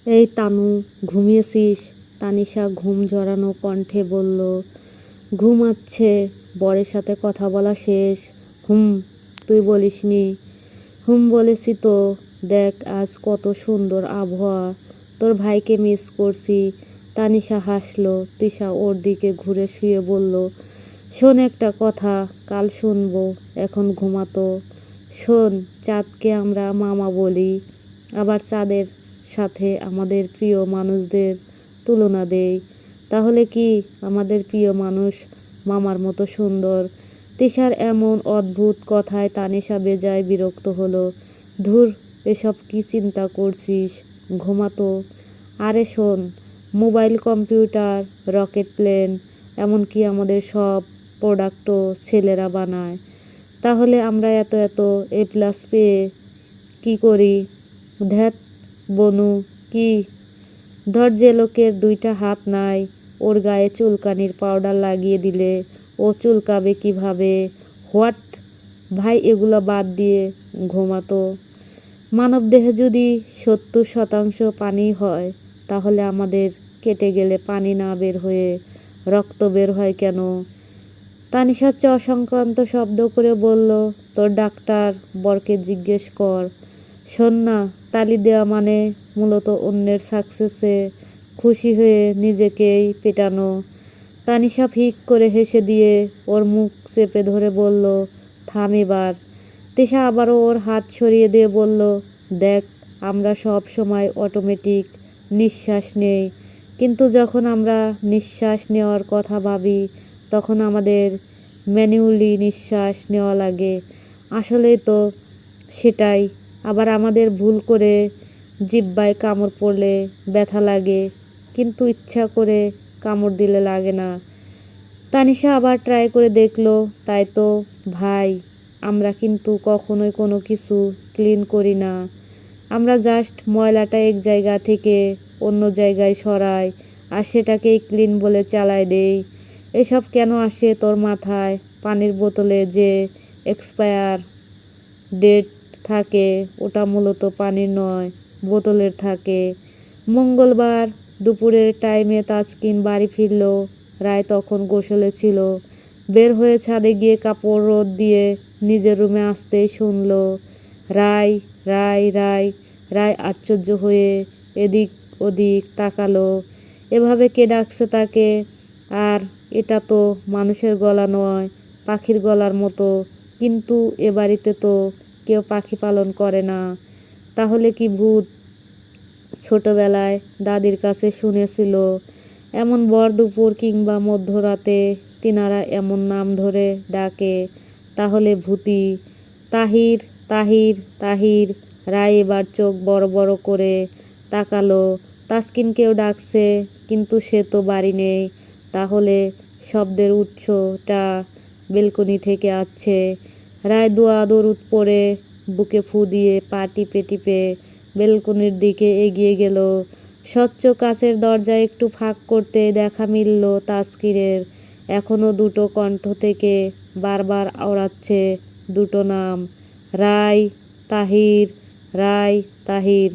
এই তানু, ঘুমিয়েছিস? তানিশা ঘুম জড়ানো কণ্ঠে বলল। ঘুমাচ্ছে, বরের সাথে কথা বলা শেষ। হুম, তুই বলিসনি? হুম বলেছি তো। দেখ আজ কত সুন্দর আবহাওয়া, তোর ভাইকে মিস করছি। তানিশা হাসলো। তিশা ওর দিকে ঘুরে শুয়ে বলল, শোন একটা কথা, কাল শুনবো, এখন ঘুমাতো। শোন, চাঁদকে আমরা মামা বলি, আবার চাঁদের সাথে আমাদের প্রিয় মানুষদের তুলনা দেই। তাহলে কি আমাদের প্রিয় মানুষ মামার মতো সুন্দর? তিশার এমন অদ্ভুত কথায় তানিশা বেজায় বিরক্ত হলো। ধুর, এসব কি চিন্তা করছিস, ঘুমাতো। আরে শোন, মোবাইল, কম্পিউটার, রকেট প্লেন, এমনকি আমাদের সব প্রোডাক্টও ছেলেরা বানায়। তাহলে আমরা এত এত A+ পেয়ে কি করি? ধ্যাত বনু, কি? ধর, যে লোকের 2টা হাত নাই, ওর গায়ে চুলকানির পাউডার লাগিয়ে দিলে ও চুলকাবে কিভাবে? হোয়াট? ভাই, এগুলো বাদ দিয়ে ঘুমাতো। মানবদেহে যদি 70% পানি হয়, তাহলে আমাদের কেটে গেলে পানি না বের হয়ে রক্ত বের হয় কেন? তানিশা সংক্রান্ত শব্দ করে বলল, তোর ডাক্তার বরকে জিজ্ঞেস কর। শোন না, তালি দেওয়া মানে মূলত অন্যের সাকসেসে খুশি হয়ে নিজেকেই পেটানো। তানিশা ফিক করে হেসে দিয়ে ওর মুখ চেপে ধরে বলল, থাম এবার। তিশা আবারও ওর হাত সরিয়ে দিয়ে বলল, দেখ, আমরা সব সময় অটোমেটিক নিঃশ্বাস নেই, কিন্তু যখন আমরা নিঃশ্বাস নেওয়ার কথা ভাবি, তখন আমাদের ম্যানুয়ালি নিঃশ্বাস নেওয়া লাগে। আসলেই তো সেটাই। আবার আমাদের ভুল করে জিহ্বায় কামড় পড়লে ব্যথা লাগে, কিন্তু ইচ্ছা করে কামড় দিলে লাগে না। তানিশা আবার ট্রাই করে দেখলো, তাই তো ভাই, আমরা কিন্তু কখনোই কোনো কিছু ক্লিন করি না। আমরা জাস্ট ময়লাটা এক জায়গা থেকে অন্য জায়গায় সরাই, আর সেটাকেই ক্লিন বলে চালাই দেই। এসব কেন আসে তোর মাথায়? পানির বোতলে যে এক্সপায়ার ডেট থাকে, ওটা মূলত পানির নয়, বোতলের থাকে। মঙ্গলবার দুপুরের টাইমে তাসকিন বাড়ি ফিরল। রায় তখন গোসলে ছিল। বের হয়ে ছাদে গিয়ে কাপড় রোদ দিয়ে নিজের রুমে আসতেই শুনল, রায়, রায়, রায়। রায় আশ্চর্য হয়ে এদিক ওদিক তাকালো। এভাবে কে ডাকছে তাকে? আর এটা তো মানুষের গলা নয়, পাখির গলার মতো। কিন্তু এ বাড়িতে তো কেউ পাখি পালন করে না। তাহলে কি ভূত? ছোটবেলায় দাদির কাছে শুনেছিল, এমন ভর দুপুর কিংবা মধ্যরাতে তিনারা এমন নাম ধরে ডাকে, তাহলে ভূতি। তাহির, তাহির, তাহির। রায় এবার চোখ বড় বড় করে তাকালো। তাসকিনকেও ডাকছে, কিন্তু সে তো বাড়ি নেই। তাহলে শব্দের উৎসটা বেলকনি থেকে আসছে। রায় দৌড় পড়ে বুকে ফু দিয়ে পা টিপে টিপে বেলকনির দিকে এগিয়ে গেল। স্বচ্ছ কাচের দরজা একটু ফাঁক করতে দেখা মিলল তাসকিনের। এখনো দুটো কণ্ঠ থেকে বারবার আওড়াচ্ছে দুটো নাম, রায়, তাহির, রায়, তাহির।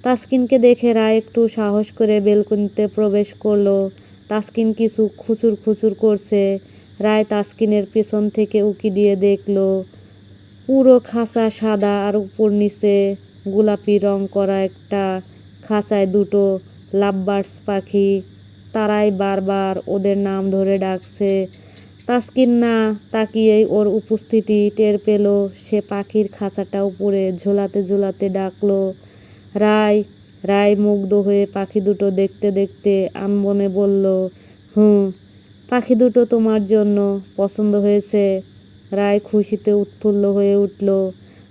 তাসকিনকে দেখে রায় একটু সাহস করে বেলকনিতে প্রবেশ করলো। তাসকিন কিছু খুচুর খুচুর করছে। রায় তাসকিনের পেছন থেকে উকি দিয়ে দেখলো, পুরো খাঁচা সাদা, আর উপর নিচে গোলাপি রং করা একটা খাঁচায় দুটো লাভবার্ডস পাখি। তারাই বারবার ওদের নাম ধরে ডাকছে। তাসকিন না তাকিয়েই ওর উপস্থিতি টের পেল। সে পাখির খাঁচাটা উপরে ঝোলাতে ঝোলাতে ডাকলো, রায়, রায় মুগ্ধ হয়ে পাখি দুটো দেখতে দেখতে আনমনে বলল, হুম, পাখি দুটো তোমার জন্য পছন্দ হয়েছে? রায় খুশিতে উৎফুল্ল হয়ে উঠল।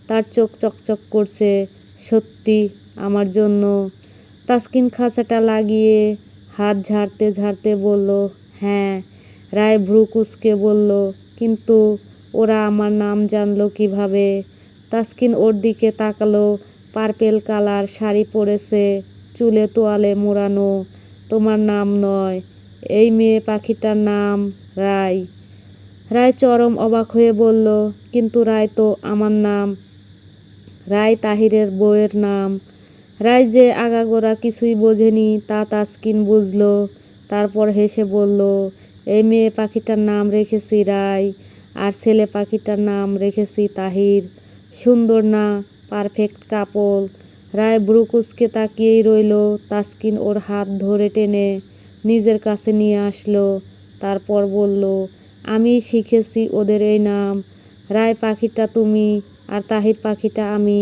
তার চোখ চকচক করছে। সত্যি আমার জন্য? তাসকিন খাঁচাটা লাগিয়ে হাত ঝাড়তে ঝাড়তে বলল, হ্যাঁ। রায় ভ্রু কুঁচকে বলল, কিন্তু ওরা আমার নাম জানলো কিভাবে? তাসকিন ওর দিকে তাকালো। পার্পেল কালার শাড়ি পরেছে, চুলে তোয়ালে মোড়ানো। তোমার নাম নয়, এই মেয়ে পাখিটার নাম রায়। রায় চরম অবাক হয়ে বলল, কিন্তু রায় তো আমার নাম। রায় তাহিরের বউয়ের নাম। রায় যে আগাগোড়া কিছুই বোঝেনি তা তাসকিন বুঝলো। তারপর হেসে বলল, এই মেয়ে পাখিটার নাম রেখেছি রায়, আর ছেলে পাখিটার নাম রেখেছি তাহির। সুন্দর না? Perfect couple. রায় ব্রুকুসকে তাকিয়েই রইল। তাসকিন ওর হাত ধরে টেনে নিজের কাছে নিয়ে আসলো। তারপর বলল, আমি শিখেছি ওদের এই নাম। রায় পাখিটা তুমি, আর তাহির পাখিটা আমি।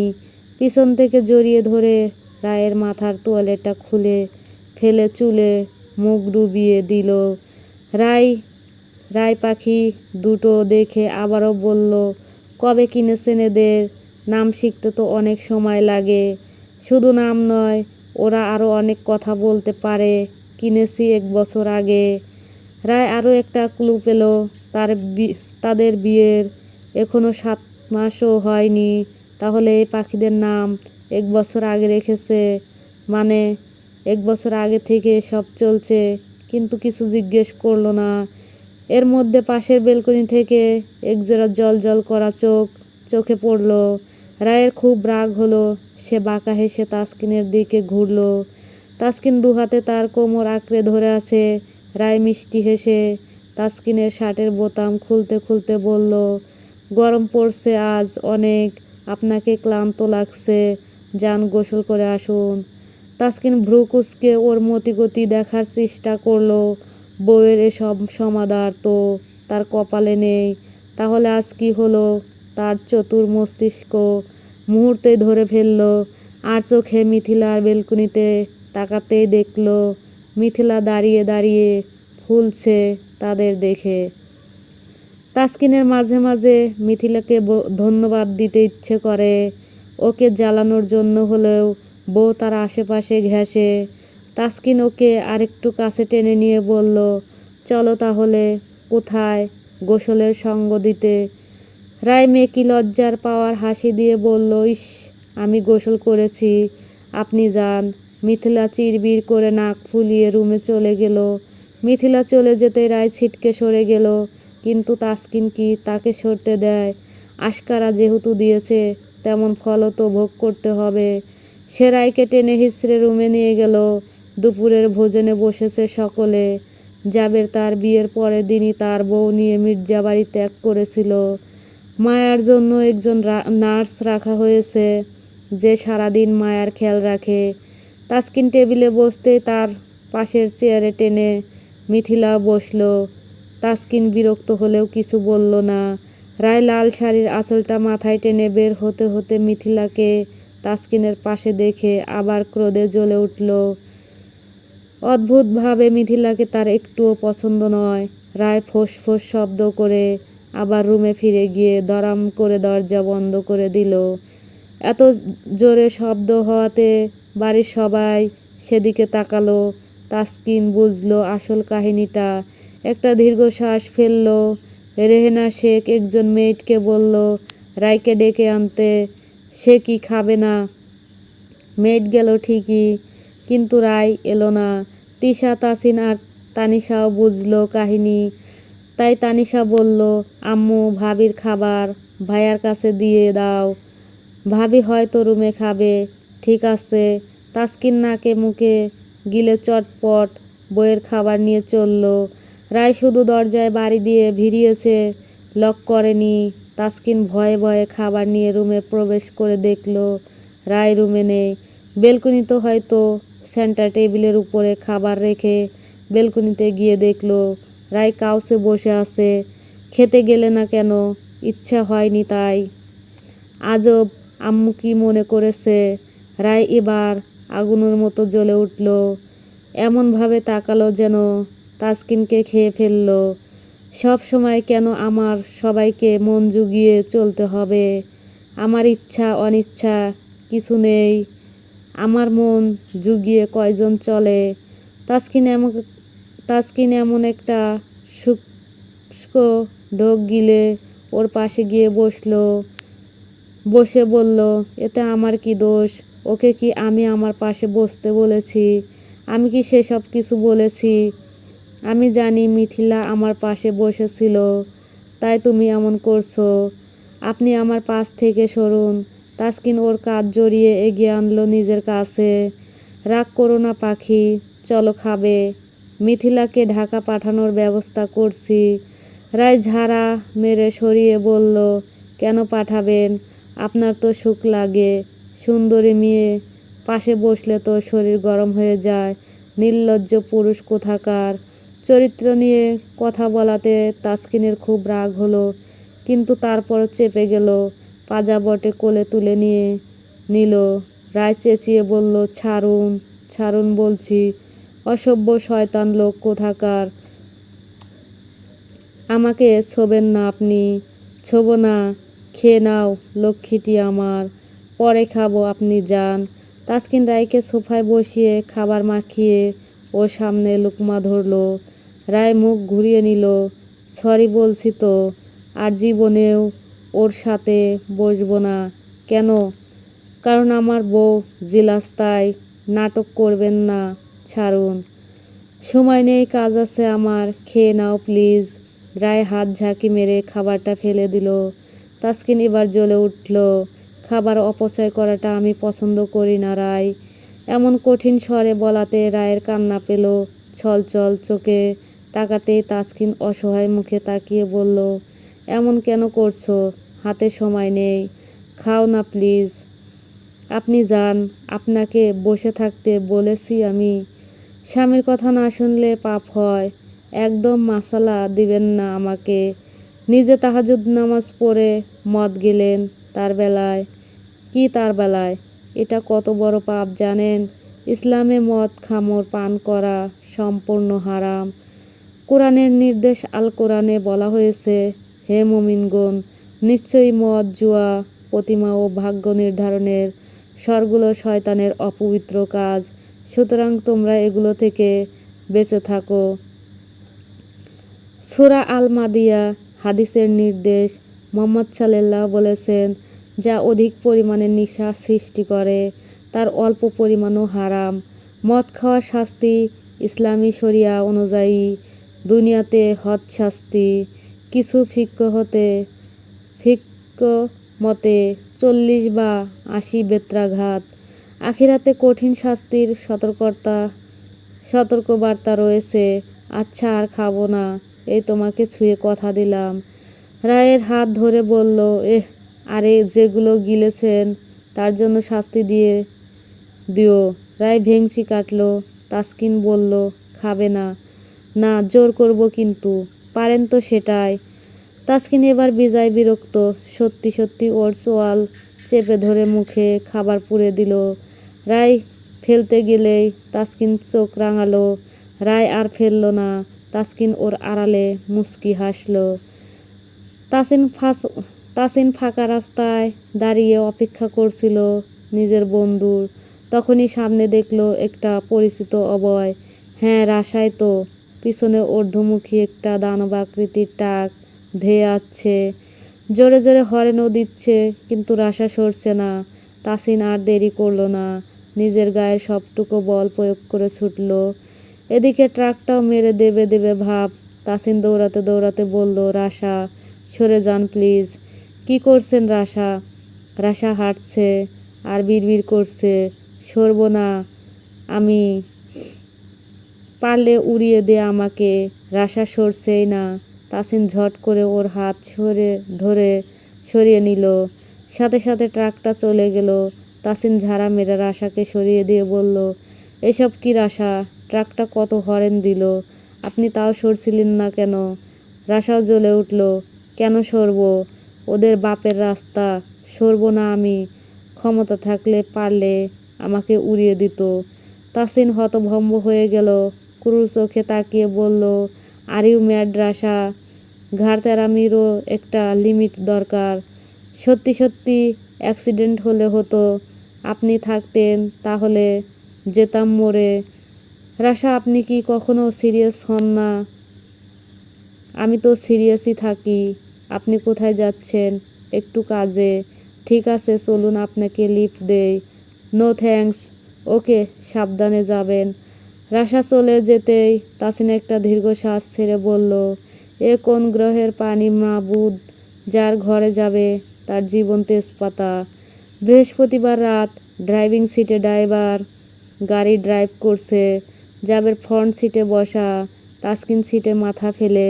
পিছন থেকে জড়িয়ে ধরে রায়ের মাথার তোয়ালেটা খুলে ফেলে চুলে মুখ ডুবিয়ে দিল। রায় রায় পাখি দুটো দেখে আবারও বলল, কবে কিনেছেন এদের? নাম শিখতে তো অনেক সময় লাগে। শুধু নাম নয়, ওরা আরও অনেক কথা বলতে পারে। কিনেছি 1 বছর আগে। রায় আরও একটা ক্লু পেল। তাদের বিয়ের এখনো 7 মাসও হয়নি। তাহলে এই পাখিদের নাম 1 বছর আগে রেখেছে, মানে 1 বছর আগে থেকে সব চলছে। কিন্তু কিছু জিজ্ঞেস করলো না। এর মধ্যে পাশের বেলকনি থেকে একজোড়া জল করা চোখ চোখে পড়ল। রায়ের খুব রাগ হলো। সে বাঁকা হেসে তাসকিনের দিকে ঘুরল। তাসকিন দুহাতে তার কোমর আঁকড়ে ধরে আছে। রায় মিষ্টি হেসে তাসকিনের শার্টের বোতাম খুলতে খুলতে বলল, গরম পড়ছে আজ অনেক, আপনাকে ক্লান্ত লাগছে, যান গোসল করে আসুন। তাসকিন ভ্রু কুঁচকে ওর মতিগতি দেখার চেষ্টা করলো। বউয়ের এসব সমাদর তো তার কপালে নেই। তাহলে আজ কি হলো? তার চতুর মস্তিষ্ক মুহূর্তেই ধরে ফেলল। আর চোখে মিথিলার বেলকনিতে তাকাতেই দেখল মিথিলা দাঁড়িয়ে দাঁড়িয়ে ফুলছে তাদের দেখে। তাসকিনের মাঝে মাঝে মিথিলাকে ধন্যবাদ দিতে ইচ্ছে করে। ওকে জ্বালানোর জন্য হলেও বউ তার আশেপাশে ঘেঁষে। তাসকিন ওকে আরেকটু কাছে টেনে নিয়ে বলল, চলো তাহলে। কোথায়? গোসলের সঙ্গ দিতে। রায় মেকি লজ্জার পাওয়ার হাসি দিয়ে বলল, ইস, আমি গোসল করেছি, আপনি যান। মিথিলা চিরবির করে নাক ফুলিয়ে রুমে চলে গেল। মিথিলা চলে যেতে রায় ছিটকে সরে গেল। কিন্তু তাসকিন কি তাকে সরতে দেয়? আশকারা যেহেতু দিয়েছে, তেমন ফলও তো ভোগ করতে হবে। সে রায়কে টেনে হিঁচড়ে রুমে নিয়ে গেল। দুপুরের ভোজনে বসেছে সকলে। জাবের তার বিয়ের পরের দিনই তার বউ নিয়ে মির্জাবাড়ি ত্যাগ করেছিল। মায়ার জন্য একজন নার্স রাখা হয়েছে, যে সারাদিন মায়ার খেয়াল রাখে। তাসকিন টেবিলে বসতেই তার পাশের চেয়ারে টেনে মিথিলা বসলো। তাসকিন বিরক্ত হলেও কিছু বলল না। রায় লাল শাড়ির আঁচলটা মাথায় টেনে বের হতে হতে মিথিলাকে তাসকিনের পাশে দেখে আবার ক্রোধে জ্বলে উঠল। অদ্ভুতভাবে মিথিলাকে তার একটুও পছন্দ নয়। রায় ফোঁস ফোঁস শব্দ করে আবার রুমে ফিরে গিয়ে দরাম করে দরজা বন্ধ করে দিল। এত জোরে শব্দ হওয়াতে বাড়ির সবাই সেদিকে তাকালো। তাসকিন বুঝলো আসল কাহিনীটা। একটা দীর্ঘশ্বাস ফেলল। রেহেনা শেখ একজন মেয়েটকে বলল, রায়কে ডেকে আনতে। সে কি খাবে না? মেয়েট গেল ঠিকই, কিন্তু রায় এলো না। তিশা, তাসিন আর তানিশাও বুঝলো কাহিনী। তাই তানিশা বলল, আম্মু, ভাবির খাবার ভাইয়ার কাছে দিয়ে দাও। ভাবি হয়তো রুমে খাবে। ঠিক আছে। তাসকিন নাকে মুখে গিলে চটপট বইয়ের খাবার নিয়ে চলল। রায় শুধু দরজায় বাড়ি দিয়ে ভিড়িয়েছে, লক করেনি। তাসকিন ভয়ে ভয়ে খাবার নিয়ে রুমে প্রবেশ করে দেখল রায় রুমে নেই। বেলকনিতে হয়তো সেন্টার টেবিলের উপরে খাবার রেখে বেলকনিতে গিয়ে দেখল রায় কাউচে বসে আছে। খেতে গেলে না কেন? ইচ্ছা হয়নি তাই। আজব, আম্মু কি মনে করেছে? রায় এবার আগুনের মতো জ্বলে উঠল। এমনভাবে তাকালো যেন তাসকিনকে খেয়ে ফেলল। সব সময় কেন আমার সবাইকে মন জুগিয়ে চলতে হবে? আমার ইচ্ছা অনিচ্ছা কিছু নেই। আমার মন জুগিয়ে কয়জন চলে? তাসকিন এমন একটা শুষ্ক ঢোক গিলে ওর পাশে গিয়ে বসে বলল, এতে আমার কি দোষ? ওকে কি আমি আমার পাশে বসতে বলেছি? আমি কি সেসব কিছু বলেছি? আমি জানি মিথিলা আমার পাশে বসেছিল, তাই তুমি এমন করছো। আপনি আমার পাশ থেকে সরুন। তাসকিন ওর কাঁধ জড়িয়ে এগিয়ে আনলো নিজের কাছে। রাগ করো না পাখি, চলো খাবে। মিথিলাকে ঢাকা পাঠানোর ব্যবস্থা করছি। রায় ঝাড়া মেরে সরিয়ে বলল, কেন পাঠাবেন? আপনার তো সুখ লাগে। সুন্দরী মেয়ে পাশে বসলে তো শরীর গরম হয়ে যায়। নির্লজ্জ পুরুষ কোথাকার। চরিত্র নিয়ে কথা বলাতে তাসকিনের খুব রাগ হলো, কিন্তু তারপর চেপে গেল। পাজাবটে কোলে তুলে নিয়ে নিল। রায় চেঁচিয়ে বলল, ছাড়ুন, ছাড়ুন বলছি। অসভ্য শয়তান লোক কোথাকার। আমাকে ছোবেন না আপনি। ছোবো না, খেয়ে নাও লক্ষ্মীটি আমার, পরে খাবো, আপনি যান। তাসকিন রায়কে সোফায় বসিয়ে খাবার মাখিয়ে ওর সামনে লুকমা ধরলো। রায় মুখ ঘুরিয়ে নিল। সরি বলছি তো, আর জীবনেও ওর সাথে বসবো না। কেন? কারণ আমার বউ জিলাস, তাই। নাটক করবেন না, ছাড়ুন। সময় নেই, কাজ আছে আমার, খেয়ে নাও প্লিজ। রায় হাত ঝাঁকি মেরে খাবারটা ফেলে দিল। তাসকিন এবার জ্বলে উঠল। খাবার অপচয় করাটা আমি পছন্দ করি না রায়। এমন কঠিন স্বরে বলাতে রায়ের কান্না পেল। ছলছল চোখে তাকাতেই তাসকিন অসহায় মুখে তাকিয়ে বলল, এমন কেন করছো? হাতে সময় নেই, খাও না প্লিজ। আপনি যান, আপনাকে বসে থাকতে বলেছি আমি। স্বামীর কথা না শুনলে পাপ হয়। একদম মাসালা দিবেন না আমাকে। নিজে তাহাজ্জুদ নামাজ পড়ে মদ গেলেন তার বেলায়। কি তার বেলায়? এটা কত বড় পাপ জানেন? ইসলামে মদ খামর পান করা সম্পূর্ণ হারাম। কোরআনের নির্দেশ, আল কোরআনে বলা হয়েছে, হে মুমিনগণ, নিশ্চয়ই মদ, জুয়া, প্রতিমা ও ভাগ্য নির্ধারণের স্বরগুলো শয়তানের অপবিত্র কাজ। সুতরাং তোমরা এগুলো থেকে বেঁচে থাকো। সূরা আল মাদিয়া হাদিসের নির্দেশ। মুহাম্মদ সাল্লাল্লাহু বলেছেন, যা অধিক পরিমাণে নেশা সৃষ্টি করে তার অল্প পরিমাণও হারাম। মদ খাওয়ার শাস্তি ইসলামী শরিয়া অনুযায়ী দুনিয়াতে হদ শাস্তি। কিছু ফিকহ মতে 40 বা 80 বেত্রাঘাত। আখিরাতে কঠিন শাস্তির সতর্কবার্তা রয়েছে। আচ্ছা, আর খাবো না, এই তোমাকে ছুঁয়ে কথা দিলাম। রায়ের হাত ধরে বলল, আরে যেগুলো গিলেছেন তার জন্য শাস্তি দিয়ে দিও। রায় ভেংচি কাটল। তাসকিন বলল, খাবে না? না, জোর করব কিন্তু। পারেন তো সেটাই। তাসকিন এবার বেজায় বিরক্ত। সত্যি সত্যি ওর চোয়াল চেপে ধরে মুখে খাবার পুরে দিল। রায় ফেলতে গেলেই তাসকিন চোখ রাঙালো। রায় আর ফেলল না। তাসকিন ওর আড়ালে মুচকি হাসল। তাসিন ফাঁকা রাস্তায় দাঁড়িয়ে অপেক্ষা করছিল নিজের বন্ধুর। তখনই সামনে দেখলো একটা পরিচিত অবয়। হ্যাঁ, রাশাই তো। পিছনে ঊর্ধ্বমুখী একটা দানবাকৃতির টাক ধেয়ে আসছে। জোরে জোরে হর্নও দিচ্ছে, কিন্তু রাশা সরছে না। তাসিন আর দেরি করল না। নিজের গায়ের সবটুকু বল প্রয়োগ করে ছুটল। এদিকে ট্রাকটাও মেরে দেবে ভাব। তাসিন দৌড়াতে দৌড়াতে বলল, রাশা, সরে যান প্লিজ। কি করছেন রাশা? রাশা হাঁটছে আর বিড়বিড় করছে, সরব না আমি, পারলে উড়িয়ে দে আমাকে। রাশা সরছেই না। তাসিন ঝট করে ওর হাত ধরে সরিয়ে নিল। সাথে সাথে ট্রাকটা চলে গেল। তাসিন ঝাড়া মেরে রাশাকে সরিয়ে দিয়ে বলল, এসব কি রাশা? ট্রাকটা কত হর্ন দিল, আপনি তাও সরছিলেন না কেন? রাশাও জ্বলে উঠল, কেন সরব? ওদের বাপের রাস্তা, সরব না আমি। ক্ষমতা থাকলে পারলে আমাকে উড়িয়ে দিত। তাসিন হতভম্ব হয়ে গেল। ক্রুর চোখে তাকিয়ে বলল, আর ইউ ম্যাড রাশা? ঘাড় তেরামিরও একটা লিমিট দরকার। সত্যি সত্যি অ্যাক্সিডেন্ট হলে হতো, আপনি থাকতেন তাহলে যেতাম মরে। রাশা, আপনি কি কখনো সিরিয়াস হন না? আমি তো সিরিয়াসই থাকি। আপনি কোথায় যাচ্ছেন? একটু কাজে। ঠিক আছে, চলুন আপনাকে লিফট দেই। No thanks. ওকে, সাবধানে যাবেন। রাশা চলে যেতেই তাসিন একটা দীর্ঘশ্বাস ছেড়ে বলল, এ কোন গ্রহের পানি মাবুদ, যার ঘরে যাবে তার জীবন তেজপাতা। বৃহস্পতিবার রাত, ড্রাইভিং সিটে ড্রাইভার গাড়ি ড্রাইভ করছে, জাবের ফ্রন্ট সিটে বসা, তাসকিন সিটে মাথা ফেলে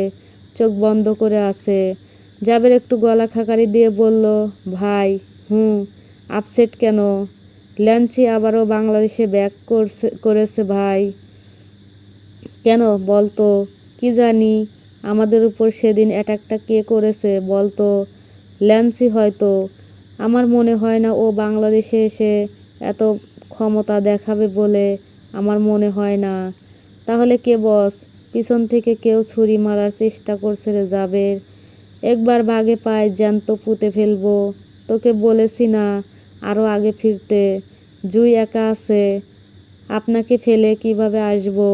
চোখ বন্ধ করে আছে। জাবের একটু গলা খাকারি দিয়ে বলল, ভাই, আপসেট কেন? ল্যান্সি আবারও বাংলাদেশে ব্যাক করেছে ভাই। কেন বলতো? কি জানি, আমাদের উপর সেদিন অ্যাটাকটা কে করেছে বলতো? ল্যান্সি হয়তো। আমার মনে হয় না ও বাংলাদেশে এসে এত ক্ষমতা দেখাবে বলে আমার মনে হয় না। তাহলে কে বস? পিছন থেকে কেউ ছুরি মারার চেষ্টা করছে রে জাবের। একবার বাগে পায় জ্যান্ত পুঁতে ফেলবো। তোকে বলেছি না আরও আগে ফিরতে। জুই একা আছে, আপনাকে ফেলে কিভাবে আসবো?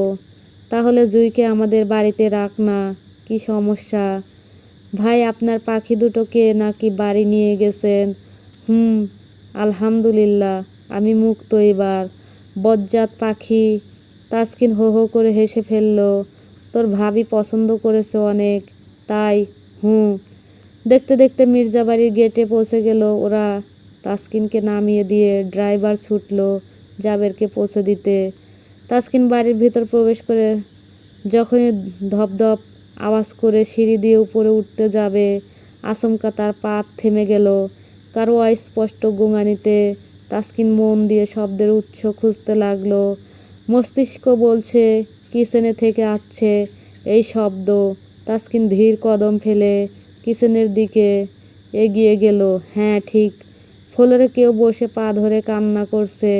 তাহলে জুইকে আমাদের বাড়িতে রাখ না। কি সমস্যা? ভাই, আপনার পাখি দুটোকে নাকি বাড়ি নিয়ে গেছেন? আলহামদুলিল্লাহ, আমি মুক্ত এবার। বজ্জাত পাখি। তাসকিন হো হো করে হেসে ফেলল। তোর ভাবি পছন্দ করেছে অনেক, তাই? দেখতে দেখতে মির্জাবাড়ির গেটে পৌঁছে গেল ওরা। তাসকিনকে নামিয়ে দিয়ে ড্রাইভার ছুটল জাবেরকে পৌঁছে দিতে। তাসকিন বাড়ির ভিতর প্রবেশ করে যখনই ধপধপ আওয়াজ করে সিঁড়ি দিয়ে উপরে উঠতে যাবে, আচমকা তার পা থেমে গেল। কারো অস্পষ্ট গোঙানিতে তাসকিন মন দিয়ে শব্দের উৎস খুঁজতে লাগলো। মস্তিষ্ক বলছে কিচেনে থেকে আসছে এই শব্দ। তাসকিন ধীর কদম ফেলে কিচেনের দিকে এগিয়ে গেল। হ্যাঁ, ঠিক, ফ্লোরে কেউ বসে পা ধরে কান্না করছে।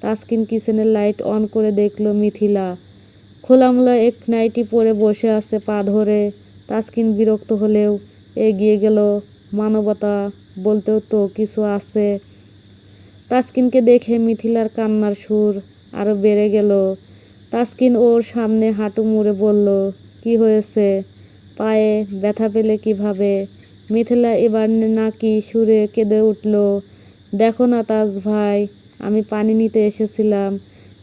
তাসকিন কিচেনের লাইট অন করে দেখলো মিথিলা খোলামেলা এক নাইটি পরে বসে আছে পা ধরে। তাসকিন বিরক্ত হলেও এগিয়ে গেল। মানবতা বলতেও তো কিছু আছে। তাসকিনকে দেখে মিথিলার কান্নার সুর আরো বেড়ে গেল। তাসকিন ওর সামনে হাঁটু মুড়ে বলল, কি হয়েছে? পায়ে ব্যথা পেলে কিভাবে? মিথিলা এবার নাকি সুরে কেঁদে উঠল। দেখো না তাজ ভাই, আমি পানি নিতে এসেছিলাম,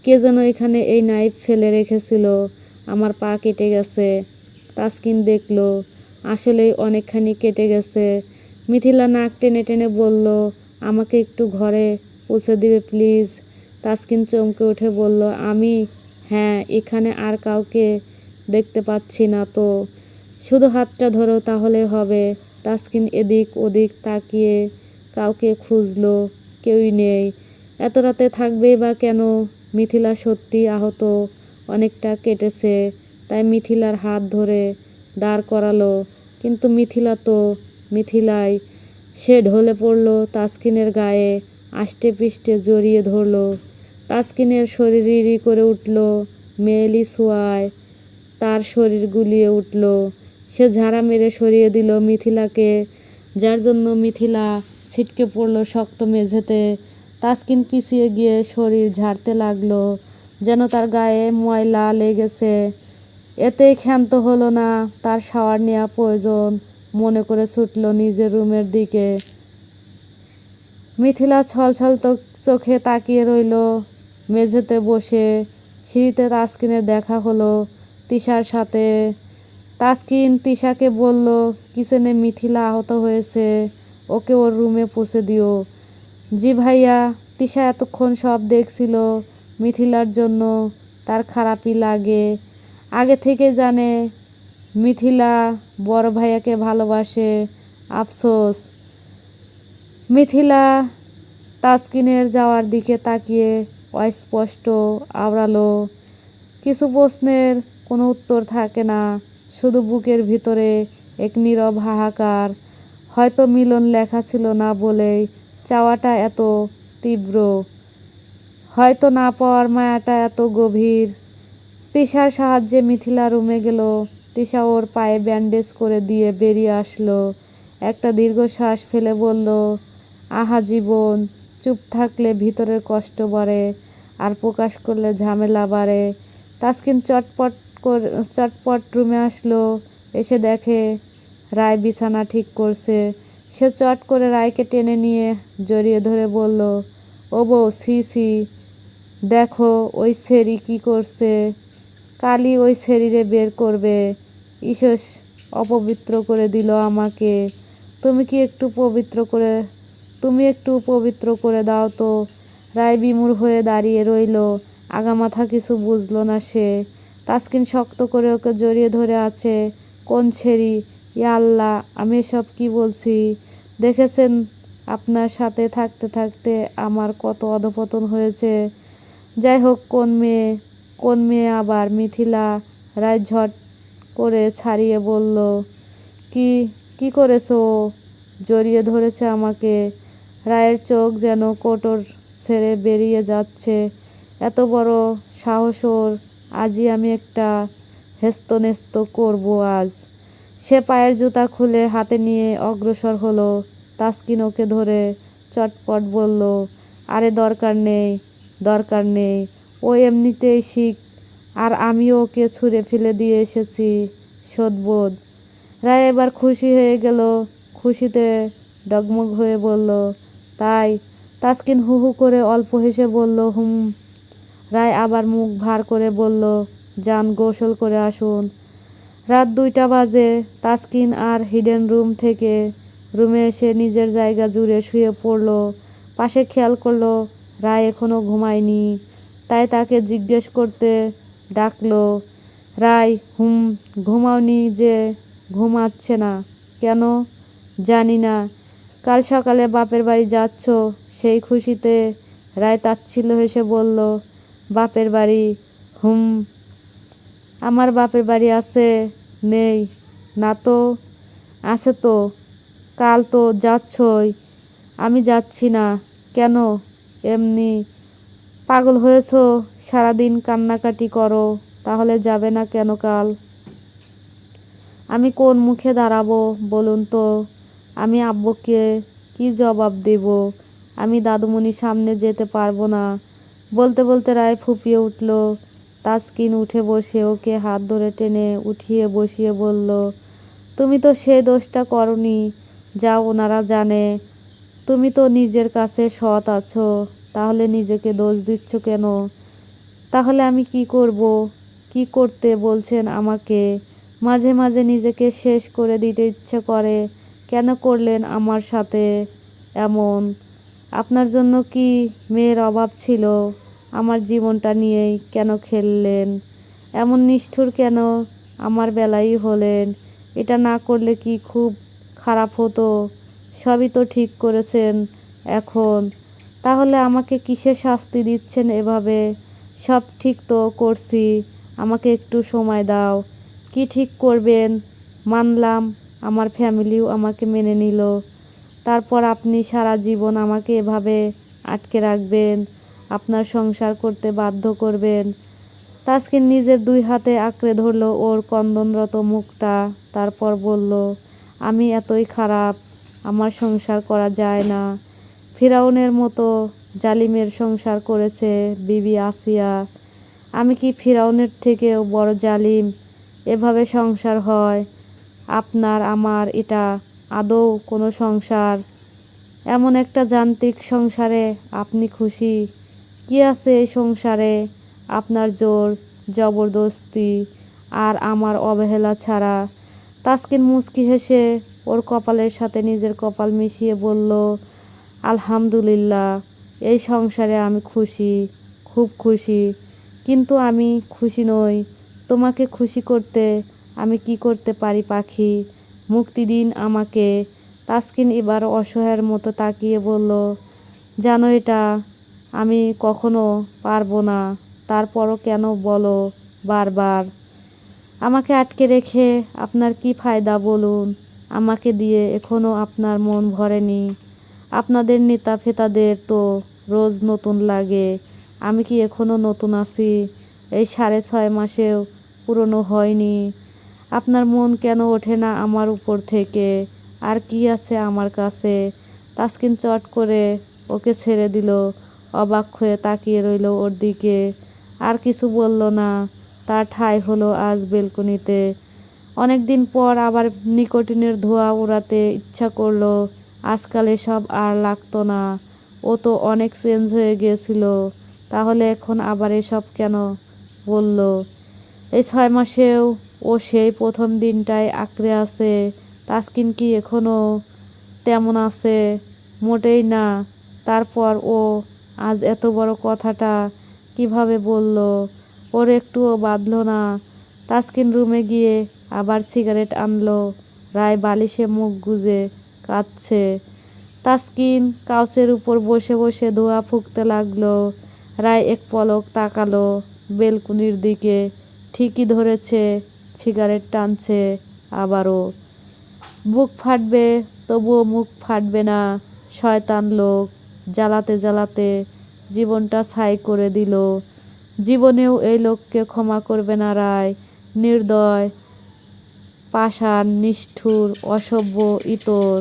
কে যেন এখানে এই নাইফ ফেলে রেখেছিল, আমার পা কেটে গেছে। তাসকিন দেখল আসলেই অনেকখানি কেটে গেছে। মিথিলা নাক টেনে টেনে বলল, আমাকে একটু ঘরে পৌঁছে দিবে প্লিজ? তাসকিন চমকে উঠে বলল, আমি? হ্যাঁ, এখানে আর কাউকে দেখতে পাচ্ছি না তো। শুধু হাতটা ধরো তাহলে হবে। তাসকিন এদিক ওদিক তাকিয়ে কাউকে খুঁজলো, কেউই নেই। এত রাতে থাকবেই বা কেন? মিথিলা সত্যি আহত, অনেকটা কেটেছে, তাই মিথিলার হাত ধরে দাঁড় করালো। কিন্তু মিথিলা তো মিথিলাই। সে ঢলে পড়ল তাসকিনের গায়ে, আষ্টে পৃষ্ঠে জড়িয়ে ধরল। তাসকিনের শরীর রিরি করে উঠল। মেয়েলি ছোঁয়ায় তার শরীর গুলিয়ে উঠল। সে ঝাড়া মেরে সরিয়ে দিল মিথিলাকে, যার জন্য মিথিলা ছিটকে পড়ল শক্ত মেঝেতে। তাসকিন পিছিয়ে গিয়ে শরীর ঝাড়তে লাগলো, যেন তার গায়ে ময়লা লেগেছে। এতেই ক্ষান্ত হলো না, তার শাওয়ার নেওয়া প্রয়োজন মনে করে ছুটল নিজের রুমের দিকে। মিথিলা ছলছল চোখে তাকিয়ে রইল মেঝেতে বসে। সিঁড়িতে তাসকিনের দেখা হলো তিশার সাথে। তাসকিন তিশাকে বলল, কিচেনে মিথিলা আহত হয়েছে, ওকে ওর রুমে পৌঁছে দিও। জি ভাইয়া। তিশা এতক্ষণ সব দেখছিল। মিথিলার জন্য তার খারাপই লাগে, আগে থেকে জানে মিথিলা বড় ভাইয়াকে ভালোবাসে। আফসোস। মিথিলা তাসকিনের যাওয়ার দিকে তাকিয়ে অস্পষ্ট আওড়ালো। কিছু প্রশ্নের কোনো উত্তর থাকে না, শুধু বুকের ভিতরে এক নীরব হাহাকার। হয়তো মিলন লেখা ছিল না বলেই চাওয়াটা এত তীব্র, হয়তো না পাওয়ার মায়াটা এত গভীর। তিশার সাহায্যে মিথিলা রুমে গেল। তিশা ওর পায়ে ব্যান্ডেজ করে দিয়ে বেরিয়ে আসলো। একটা দীর্ঘশ্বাস ফেলে বলল, আহা জীবন, চুপ থাকলে ভিতরের কষ্ট বাড়ে, আর প্রকাশ করলে ঝামেলা বাড়ে। তাসকিন চটপট রুমে আসলো। এসে দেখে রায় বিছানা ঠিক করছে। সে চট করে রায়কে টেনে নিয়ে জড়িয়ে ধরে বলল, ও বউ, ছি ছি, দেখো ওই ছেড়ি কি করছে, কালই ওই ছেড়িরে বের করবে। ঈশ্বর অপবিত্র করে দিল আমাকে। তুমি কি একটু পবিত্র করে তুমি একটু পবিত্র করে দাও তো। রায় বিমূঢ় হয়ে দাঁড়িয়ে রইল, আগামাথা কিছু বুঝল না সে। তাসকিন শক্ত করে ওকে জড়িয়ে ধরে আছে। কোন ছেড়ি, ইয়া আল্লাহ, আমি এসব কি বলছি? দেখেছেন আপনার সাথে থাকতে থাকতে আমার কত অধঃপতন হয়েছে। যাই হোক, কোন মেয়ে আবার? মিথিলা। রায় ঝট করে ছাড়িয়ে বলল, কি কি করেছো? জড়িয়ে ধরেছে আমাকে। রায়ের চোখ যেন কোটর ছেড়ে বেরিয়ে যাচ্ছে। এত বড় সাহস ওর! আজই আমি একটা হেস্তনেস্ত করব আজ। সে পায়ের জুতা খুলে হাতে নিয়ে অগ্রসর হলো। তাসকিন ওকে ধরে চটপট বলল, আরে দরকার নেই, ও এমনিতেই শিখ, আর আমিও ওকে ছুঁড়ে ফেলে দিয়ে এসেছি শোধবোধ। রায় এবার খুশি হয়ে গেল, খুশিতে ডগমগ হয়ে বলল, তাই? তাসকিন হু হু করে অল্প হেসে বলল, হুম। রায় আবার মুখ ভার করে বলল, যান গোসল করে আসুন। রাত 2টা বাজে। তাসকিন আর হিডেন রুম থেকে রুমে এসে নিজের জায়গা জুড়ে শুয়ে পড়ল। পাশে খেয়াল করলো রায় এখনো ঘুমায়নি, তাই তাকে জিজ্ঞেস করতে ডাকলো, রায়, ঘুমাওনি যে? ঘুমাচ্ছে না কেন? জানি না। কাল সকালে বাপের বাড়ি যাচ্ছ, সেই খুশিতে? রায় তাচ্ছিল্য হেসে বলল, বাপের বাড়ি? আমার বাপের বাড়ি আছে? নেই না তো। আছে তো, কাল তো যাচ্ছই। আমি যাচ্ছি না। কেন? এমনি। পাগল হয়েছ? সারাদিন কান্নাকাটি করো, তাহলে যাবে না কেন কাল? আমি কোন মুখে দাঁড়াবো বলুন তো? আমি আব্বুকে কি জবাব দেব? আমি দাদুমণির সামনে যেতে পারবো না। বলতে বলতে রায় ফুঁপিয়ে উঠল। তাসকিন উঠে বসে ওকে হাত ধরে টেনে উঠিয়ে বসিয়ে বলল, তুমি তো সেই দোষটা করনি যা ওনারা জানে। তুমি তো নিজের কাছে সৎ আছো, তাহলে নিজেকে দোষ দিচ্ছ কেন? তাহলে আমি কি করব? কি করতে বলছেন আমাকে? মাঝে মাঝে নিজেকে শেষ করে দিতে ইচ্ছে করে। কেন করলেন আমার সাথে এমন? আপনার জন্য কি মেয়ের অভাব ছিল? আমার জীবনটা নিয়েই কেন খেললেন? এমন নিষ্ঠুর কেন আমার বেলায় হলেন? এটা না করলে কি খুব খারাপ হতো? সবই তো ঠিক করেছেন এখন। তাহলে আমাকে কিসের শাস্তি দিচ্ছেন এভাবে? সব ঠিক তো করছি, আমাকে একটু সময় দাও। কি ঠিক করবেন? মানলাম, আমার ফ্যামিলিও আমাকে মেনে নিল, তারপর আপনি সারা জীবন আমাকে এভাবে আটকে রাখবেন, আপনার সংসার করতে বাধ্য করবেন? তাসকিন নিজের 2 হাতে আঁকড়ে ধরল ওর ক্রন্দনরত মুখটা, তারপর বলল, আমি এতই খারাপ? আমার সংসার করা যায় না? ফিরাউনের মতো জালিমের সংসার করেছে বিবি আসিয়া। আমি কি ফিরাউনের থেকেও বড় জালিম? এভাবে সংসার হয়? আপনার আমার এটা আদৌ কোনো সংসার? এমন একটা যান্ত্রিক সংসারে আপনি খুশি? কি আছে এই সংসারে আপনার জোর জবরদস্তি আর আমার অবহেলা ছাড়া? তাসকিন মুচকি হেসে ওর কপালের সাথে নিজের কপাল মিশিয়ে বলল, আলহামদুলিল্লাহ, এই সংসারে আমি খুশি, খুব খুশি। কিন্তু আমি খুশি নই। তোমাকে খুশি করতে আমি কি করতে পারি পাখি? মুক্তি দিন আমাকে। তাসকিন এবার অসহায়ের মতো তাকিয়ে বলল, জানো এটা আমি কখনো পারবো না। তারপরও কেন বলো বারবার? আমাকে আটকে রেখে আপনার কি ফায়দা বলুন? আমাকে দিয়ে এখনো আপনার মন ভরেনি। আপনাদের নেতা ফেতাদের তো রোজ নতুন লাগে, আমি কি এখনো নতুন আছি? এই 6.5 মাসেও পুরনো হয়নি। আপনার মন কেন ওঠে না আমার উপর থেকে? আর কি আছে আমার কাছে? তাসকিন চট করে ওকে ছেড়ে দিল, অবাক হয়ে তাকিয়ে রইল ওর দিকে। আর কিছু বলল না। তার ঠাঁই হলো আজ বেলকনিতে। অনেকদিন পর আবার নিকোটিনের ধোঁয়া উড়াতে ইচ্ছা করলো। আজকাল এসব আর লাগতো না। ও তো অনেক চেঞ্জ হয়ে গিয়েছিল, তাহলে এখন আবার এসব কেন বলল? এই 6 মাসেও ও সেই প্রথম দিনটায় আঁকড়ে আছে। তাসকিন কি এখনো তেমন আছে? মোটেই না। তারপর ও আজ এত বড় কথাটা কিভাবে বলল? ওর একটুও বাধল না। তাসকিন রুমে গিয়ে আবার সিগারেট আনলো। রায় বালিশে মুখ গুজে কাঁদছে। তাসকিন কাউচের উপর বসে বসে ধোঁয়া ফুঁকতে লাগলো। রায় এক পলক তাকালো বেলকুনির দিকে। ঠিকই ধরেছে, সিগারেট টানছে আবারও। বুক ফাটবে, তবুও মুখ ফাটবে না। শয়তান লোক, জ্বালাতে জ্বালাতে জীবনটা ছাই করে দিল। জীবনেও এই লোককে ক্ষমা করবে না রায়। নির্দয়, পাষাণ, নিষ্ঠুর, অসভ্য, ইতর,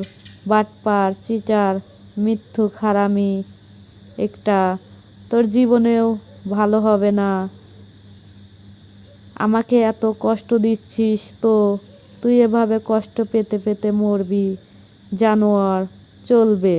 বাটপার, চিটার, মিথ্যুক, হারামি একটা। তোর জীবনেও ভালো হবে না। আমাকে এত কষ্ট দিচ্ছিস তো তুই এভাবে কষ্ট পেতে পেতে মরবি। জানোয়ার। চলবে।